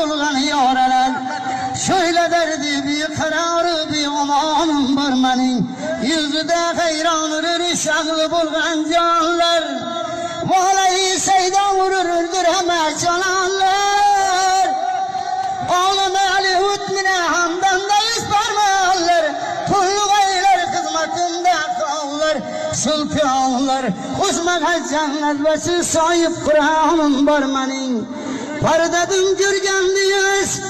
bulgan yaralar. Şöyle derdi bir kararı bir amanım barmaning. Yüzüde hayranır şahlı bulgan canlar. Vallahi seydan vurur öldüremez cananlar. Oğlum Ali hutmine hamdan da yüz parmağlar. Kulluk eyler hizmetinde kavlar. Sultanlar Osman Cennet ve siz sahip Kur'an'ın barmaning. Pardadım görgenliyiz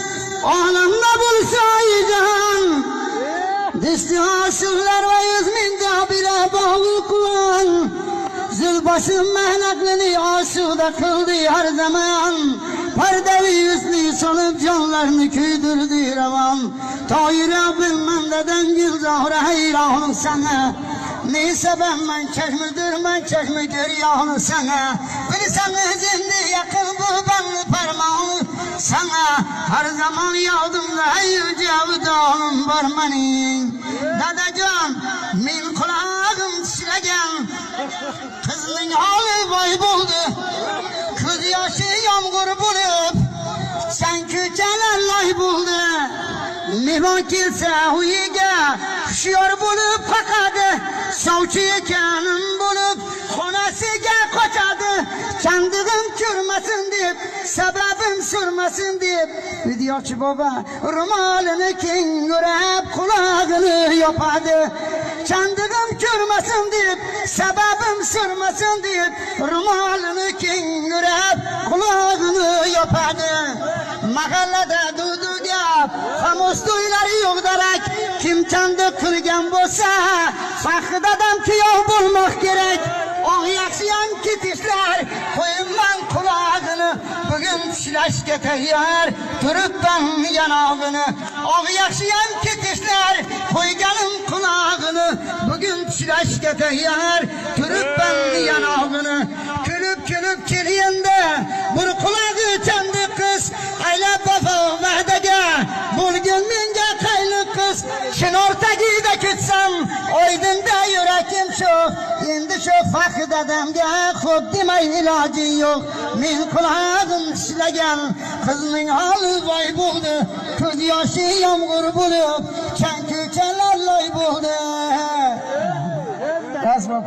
alemde bulsaycan. Disti aşıklar ve yüzminde bile bağlı kılan. Zülbaşın mehnetini aşıda kıldı her zaman. Perdevi yüzlü sanıp canlarını küydürdü revan. Tahir bilmem deden gül zahra hayranım sana. Neyse ben çeşmi görüyorum sana. Bilsen izindi yakın bu benli parmağını sana. Her zaman yardımda yüce vüdanım barmaning. Dadacan min kulağım çilegen. Kızın hali vay buldu. Kız yaşı yağmur bulup sen küçeler lay buldu. Mihman kilse huyiga kuşuyor bulup kakadı. Savcıyı canım bulup konasıga koçadı. Kendigim kürmesin deyip sebebim sürmesin deyip Videoçu baba rumalını king görüp kulağını yapadı. Kendigim kürmesin deyip sebebim sürmesin deyip rumalını king görüp kulağını yapadı. Mahallede duydu gap hamus duyları yok demek. Kim kendi kılgen bolsa fakir adam kıyov bulmak gerek. O yaşayan kitişler koyunman kulağını. Bugün çileşke teyyar durup ben yanağını. O yaşayan kitişler koyganın kulağını. Bugün çileşke teyyar durup ben yanağını. Külüp külüp kiriyende bunu kulağı kendi kız. Aile baba vahdege bulgun minge kaylı kız. Şin ortagi de kütsem oydunda yürekim çok. Şimdi şu fakir dedemge hop demay ilacı yok. Min kulağım işlegen kızının halı vay buldu. Kız yaşı yağmur bulup kenküçeler lay buldu. Kasma.